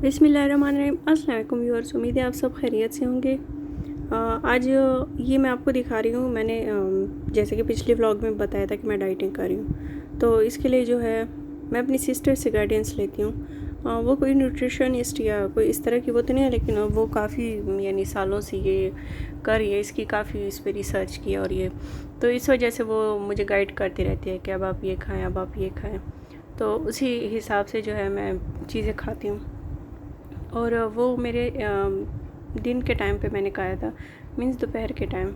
बिस्मिल्लाहिर्रहमानिर्रहीम। अस्सलाम वालेकुम व्यूअर्स, उम्मीद है आप सब खैरियत से होंगे। आज ये मैं आपको दिखा रही हूँ। मैंने जैसे कि पिछले व्लॉग में बताया था कि मैं डाइटिंग कर रही हूँ, तो इसके लिए जो है मैं अपनी सिस्टर से गाइडेंस लेती हूँ। वो कोई न्यूट्रिशनिस्ट या कोई इस तरह की वो तो नहीं है, लेकिन वो काफ़ी यानी सालों से ये कर रही है, इसकी काफ़ी इस पर रिसर्च की और ये तो इस वजह से वो मुझे गाइड करती रहती है कि अब आप ये खाएँ, अब आप ये खाएँ। तो उसी हिसाब से जो है मैं चीज़ें खाती हूँ। और वो मेरे दिन के टाइम पे मैंने खाया था, मीन्स दोपहर के टाइम।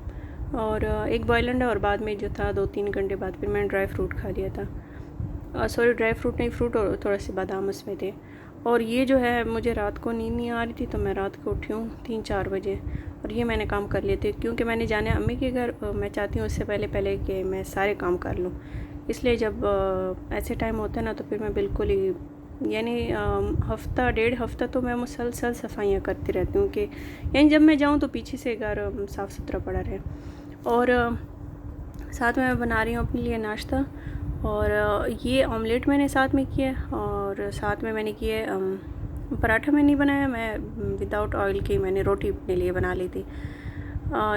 और एक बॉयल अंडा और बाद में जो था 2-3 घंटे बाद फिर मैंने ड्राई फ्रूट खा लिया था। सॉरी, ड्राई फ्रूट नहीं, फ्रूट और थोड़ा से बादाम उसमें थे। और ये जो है मुझे रात को नींद नहीं आ रही थी, तो मैं रात को उठी हूँ 3-4 बजे और ये मैंने काम कर लिए थे, क्योंकि मैंने जाना है अम्मी के घर। मैं चाहती हूँ उससे पहले पहले कि मैं सारे काम कर लूँ। इसलिए जब ऐसे टाइम होता है ना, तो फिर मैं बिल्कुल ही यानी हफ़्ता 1.5 हफ़्ता तो मैं मुसलसल सफाइयाँ करती रहती हूँ कि यानी जब मैं जाऊँ तो पीछे से घर साफ़ सुथरा पड़ा रहे। और साथ में मैं बना रही हूँ अपने लिए नाश्ता। और ये ऑमलेट मैंने साथ में किया, और साथ में मैंने किए पराठा में नहीं बनाया, मैं विदाउट ऑयल की मैंने रोटी अपने लिए बना ली थी।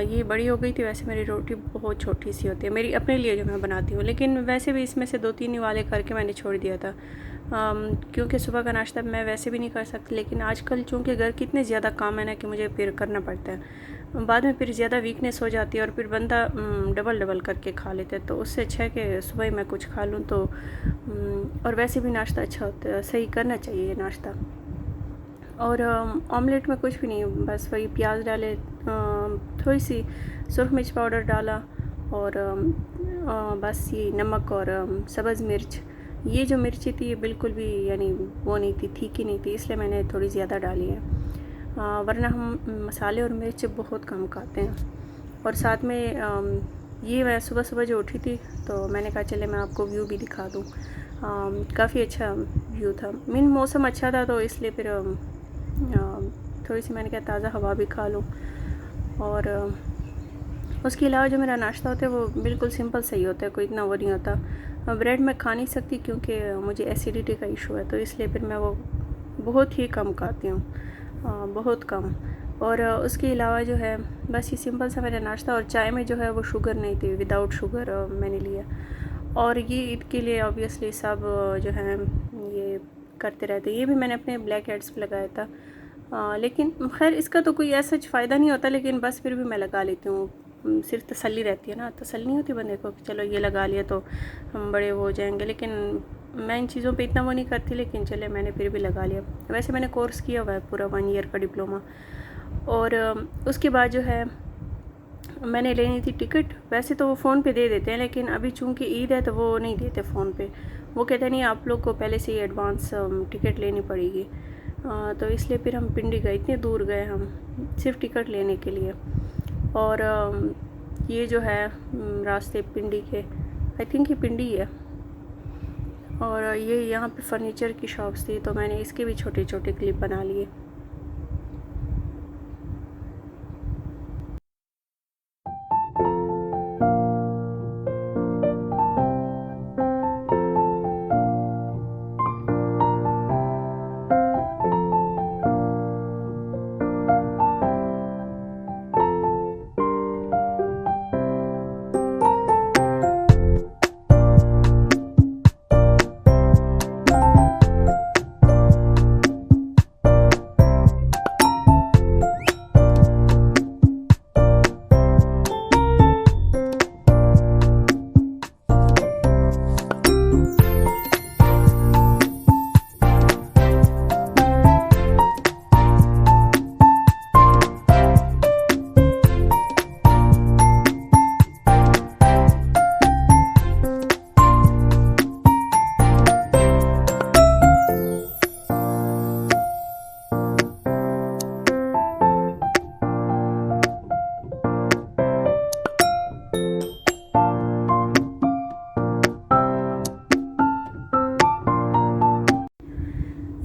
ये बड़ी हो गई थी, वैसे मेरी रोटी बहुत छोटी सी होती है मेरी अपने लिए जो मैं बनाती हूँ, लेकिन वैसे भी इसमें से 2-3 वाले करके मैंने छोड़ दिया था। क्योंकि सुबह का नाश्ता मैं वैसे भी नहीं कर सकती, लेकिन आजकल चूँकि घर की इतने ज़्यादा काम है ना कि मुझे फिर करना पड़ता है। बाद में फिर ज़्यादा वीकनेस हो जाती है और फिर बंदा डबल डबल करके खा लेता है, तो उससे अच्छा है कि सुबह ही मैं कुछ खा लूँ। तो और वैसे भी नाश्ता अच्छा होता है, सही करना चाहिए ये नाश्ता। और ऑमलेट में कुछ भी नहीं, बस वही प्याज डाले, थोड़ी सी सुरख मिर्च पाउडर डाला, और बस ये नमक और सब्ज़ मिर्च। ये जो मिर्ची थी ये बिल्कुल भी यानी वो नहीं थी, ठीक ही नहीं थी, इसलिए मैंने थोड़ी ज़्यादा डाली है। वरना हम मसाले और मिर्च बहुत कम खाते हैं। और साथ में ये मैं सुबह सुबह जो उठी थी, तो मैंने कहा चले मैं आपको व्यू भी दिखा दूँ। काफ़ी अच्छा व्यू था, मीन मौसम अच्छा था, तो इसलिए फिर थोड़ी सी मैंने कहा ताज़ा हवा भी खा लूँ। और उसके अलावा जो मेरा नाश्ता होता है वो बिल्कुल सिंपल सही होता है, कोई इतना वो नहीं होता। ब्रेड मैं खा नहीं सकती क्योंकि मुझे एसिडिटी का इशू है, तो इसलिए फिर मैं वो बहुत ही कम खाती हूँ, बहुत कम। और उसके अलावा जो है बस ये सिंपल सा मेरा नाश्ता। और चाय में जो है वो शुगर नहीं थी, विदाउट शुगर मैंने लिया। और ये ईद के लिए ऑब्वियसली सब जो है ये करते रहते। ये भी मैंने अपने ब्लैक हेड्स पे लगाया था, लेकिन खैर इसका तो कोई ऐसा कुछ फ़ायदा नहीं होता, लेकिन बस फिर भी मैं लगा लेती हूँ। सिर्फ तसल्ली रहती है ना, तसल्ली नहीं होती बंदे को कि चलो ये लगा लिया तो हम बड़े वो हो जाएंगे, लेकिन मैं इन चीज़ों पे इतना वो नहीं करती, लेकिन चले मैंने फिर भी लगा लिया। वैसे मैंने कोर्स किया हुआ है पूरा 1 ईयर का डिप्लोमा। और उसके बाद जो है मैंने लेनी थी टिकट। वैसे तो वो फ़ोन पे दे देते हैं, लेकिन अभी चूँकि ईद है तो वो नहीं देते फ़ोन पे। वो कहते नहीं, आप लोग को पहले से ही एडवांस टिकट लेनी पड़ेगी। तो इसलिए फिर हम पिंडी गए, इतने दूर गए हम सिर्फ टिकट लेने के लिए। और ये जो है रास्ते पिंडी के, आई थिंक ये पिंडी है। और ये यहाँ पे फर्नीचर की शॉप्स थी, तो मैंने इसके भी छोटे छोटे क्लिप बना लिए।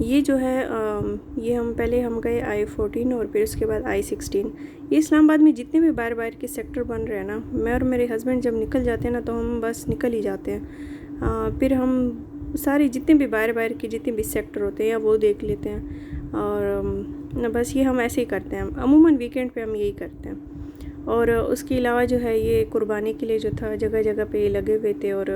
ये जो है ये हम गए I-14 और फिर उसके बाद I-16। ये इस्लामाबाद में जितने भी बाहर बाहर के सेक्टर बन रहे हैं ना, मैं और मेरे हस्बैंड जब निकल जाते हैं ना, तो हम बस निकल ही जाते हैं। फिर हम सारे जितने भी बाहर बाहर के जितने भी सेक्टर होते हैं या वो देख लेते हैं। और बस ये हम ऐसे ही करते हैं, अमूमन वीकेंड पे हम यही करते हैं। और उसके अलावा जो है ये कुर्बानी के लिए जो था जगह जगह पे लगे हुए थे, और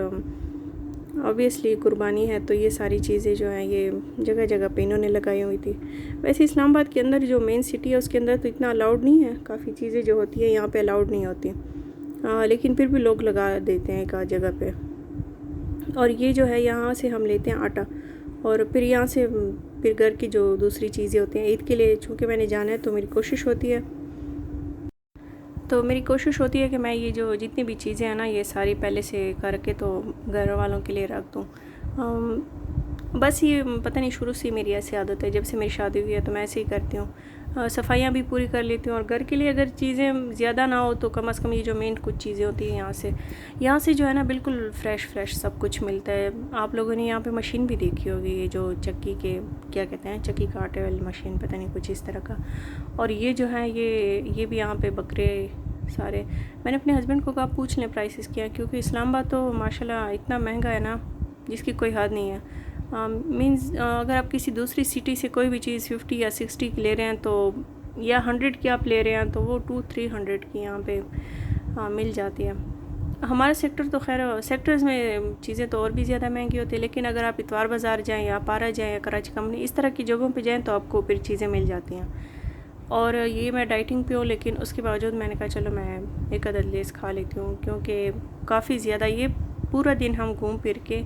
ऑब्वियसली कुर्बानी है तो ये सारी चीज़ें जो हैं ये जगह जगह पे इन्होंने लगाई हुई थी। वैसे इस्लामाबाद के अंदर जो मेन सिटी है उसके अंदर तो इतना अलाउड नहीं है, काफ़ी चीज़ें जो होती हैं यहाँ पे अलाउड नहीं होती, लेकिन फिर भी लोग लगा देते हैं एक आध जगह पे। और ये जो है यहाँ से हम लेते हैं आटा, और फिर यहाँ से फिर घर की जो दूसरी चीज़ें होती हैं ईद के लिए, चूँकि मैंने जाना है तो मेरी कोशिश होती है कि मैं ये जो जितनी भी चीज़ें हैं ना ये सारी पहले से करके तो घर वालों के लिए रख दूँ। बस ये पता नहीं शुरू से मेरी ऐसी आदत है, जब से मेरी शादी हुई है तो मैं ऐसे ही करती हूँ। सफाइयाँ भी पूरी कर लेती हूँ, और घर के लिए अगर चीज़ें ज़्यादा ना हो तो कम से कम ये जो मेन कुछ चीज़ें होती हैं यहाँ से जो है ना बिल्कुल फ्रेश सब कुछ मिलता है। आप लोगों ने यहाँ पे मशीन भी देखी होगी, ये जो चक्की के क्या कहते हैं, चक्की का आटे वाली मशीन, पता नहीं कुछ इस तरह का। और ये जो है ये भी यहाँ पे बकरे सारे, मैंने अपने हस्बैंड को कहा पूछ लें प्राइसेस क्या है, क्योंकि इस्लामाबाद तो माशाल्लाह इतना महंगा है ना जिसकी कोई हद नहीं है। मींस अगर आप किसी दूसरी सिटी से कोई भी चीज़ 50 या 60 की ले रहे हैं तो, या 100 की आप ले रहे हैं तो वो 200-300 की यहाँ पे मिल जाती है। हमारा सेक्टर तो खैर सेक्टर्स में चीज़ें तो और भी ज़्यादा महंगी होती है, लेकिन अगर आप इतवार बाज़ार जाएँ या पारा जाएँ या कराची कंपनी इस तरह की जगहों पे जाएँ तो आपको फिर चीज़ें मिल जाती हैं। और ये मैं डाइटिंग पे हूँ, लेकिन उसके बावजूद मैंने कहा चलो मैं एक अदद लेस खा लेती हूँ, क्योंकि काफ़ी ज़्यादा ये पूरा दिन हम घूम फिर के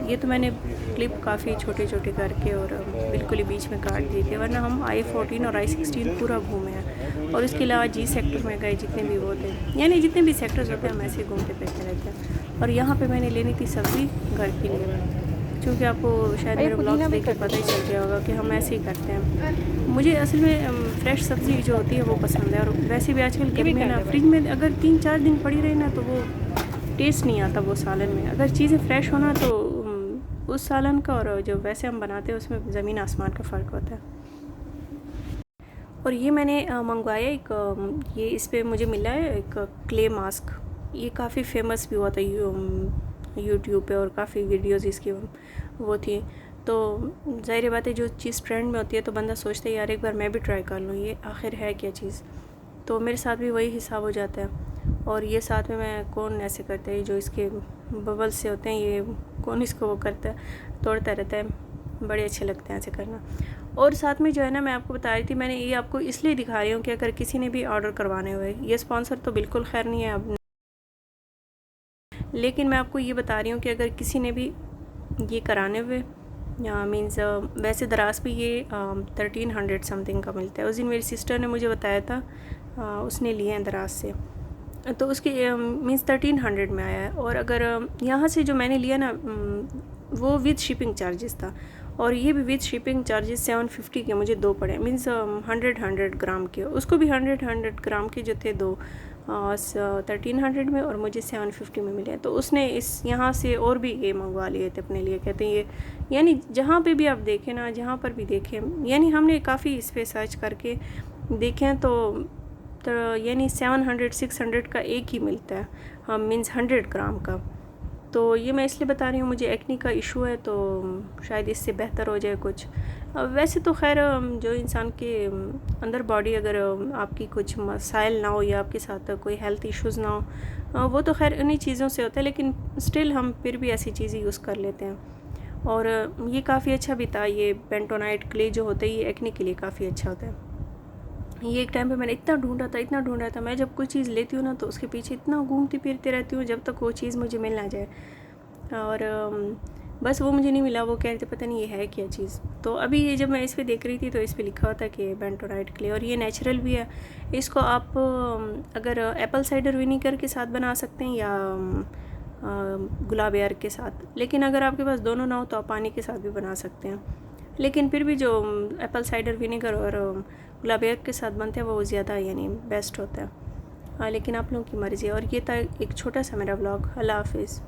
ये तो मैंने क्लिप काफ़ी छोटे करके और बिल्कुल ही बीच में काट दिए थे, वरना हम I-14 और I-16 पूरा घूमे हैं। और इसके अलावा जी सेक्टर में गए, जितने भी वो थे, यानी जितने भी सेक्टर्स होते हैं हम ऐसे घूमते फिरते रहते हैं। और यहाँ पे मैंने लेनी थी सब्ज़ी घर के लिए, क्योंकि आपको शायद मेरे ब्लॉग देख के पता ही चल गया होगा कि हम ऐसे ही करते हैं। मुझे असल में फ्रेश सब्ज़ी जो होती है वो पसंद है, और वैसे भी आजकल गर्मी में ना फ्रिज में अगर 3-4 दिन पड़ी रहे ना तो वो टेस्ट नहीं आता वो सालन में। अगर चीज़ें फ्रेश होना तो उस सालन का और जो वैसे हम बनाते हैं उसमें ज़मीन आसमान का फ़र्क होता है। और ये मैंने मंगवाया एक ये इस पर मुझे मिला है एक क्ले मास्क, ये काफ़ी फेमस भी हुआ था यूट्यूब पे, और काफ़ी वीडियोज़ इसकी वो थी। तो ज़ाहिर बात है जो चीज़ ट्रेंड में होती है तो बंदा सोचता है यार एक बार मैं भी ट्राई कर लूँ, ये आखिर है क्या चीज़। तो मेरे साथ भी वही हिसाब हो जाता है। और ये साथ में मैं कौन ऐसे करता है, जो इसके बबल्स से होते हैं ये कौन इसको वो करता है, तोड़ता रहता है, बड़े अच्छे लगते हैं ऐसे करना। और साथ में जो है ना मैं आपको बता रही थी, मैंने ये आपको इसलिए दिखा रही हूँ कि अगर किसी ने भी ऑर्डर करवाने हुए, ये स्पॉन्सर तो बिल्कुल खैर नहीं है अब, लेकिन मैं आपको ये बता रही हूँ कि अगर किसी ने भी ये कराने हुए या मीन्स वैसे दराज पे ये 1300 समथिंग का मिलता है। उस दिन मेरी सिस्टर ने मुझे बताया था, उसने लिए हैं दराज से, तो उसकी मीन्स 1300 में आया है। और अगर यहाँ से जो मैंने लिया ना वो विद शिपिंग चार्जेस था, और ये भी विद शिपिंग चार्जेस 750 के मुझे दो पड़े, मीन्स 100 ग्राम के, उसको भी 100 ग्राम के जो थे दो 1300 में, और मुझे 750 में मिले। तो उसने इस यहाँ से और भी ये मंगवा लिए थे अपने लिए। कहते हैं ये, यानी जहाँ पे भी आप देखें ना, जहाँ पर भी देखें, यानी हमने काफ़ी इस पर सर्च करके देखें तो यानी 700-600 का एक ही मिलता है, हाँ मीन्स 100 ग्राम का। तो ये मैं इसलिए बता रही हूँ, मुझे एक्ने का इशू है तो शायद इससे बेहतर हो जाए कुछ। वैसे तो खैर जो इंसान के अंदर बॉडी अगर आपकी कुछ मसाइल ना हो या आपके साथ कोई हेल्थ इश्यूज़ ना हो, वो तो खैर उन्हीं चीज़ों से होता है, लेकिन स्टिल हम फिर भी ऐसी चीज़ें यूज़ कर लेते हैं। और ये काफ़ी अच्छा भी था, ये बेंटोनाइट क्ले जो होता है ये एक्ने के लिए काफ़ी अच्छा होता है। ये एक टाइम पे मैंने इतना ढूंढा था, मैं जब कोई चीज़ लेती हूँ ना तो उसके पीछे इतना घूमती फिरती रहती हूँ जब तक वो चीज़ मुझे मिल ना जाए। और बस वो मुझे नहीं मिला, वो कह रहे थे पता नहीं ये है क्या चीज़। तो अभी ये जब मैं इस पर देख रही थी तो इस पर लिखा होता कि बेंटोनाइट क्ले, और ये नेचुरल भी है। इसको आप अगर एप्पल साइडर विनीगर के साथ बना सकते हैं या गुलाब यार के साथ, लेकिन अगर आपके पास दोनों ना हो तो आप पानी के साथ भी बना सकते हैं। लेकिन फिर भी जो एप्पल साइडर विनेगर और गुलाब यार के साथ बनते हैं वो ज़्यादा यानी बेस्ट होता है। लेकिन आप लोगों की मर्ज़ी है। और ये था एक छोटा सा मेरा व्लॉग। अल्लाह हाफिज़।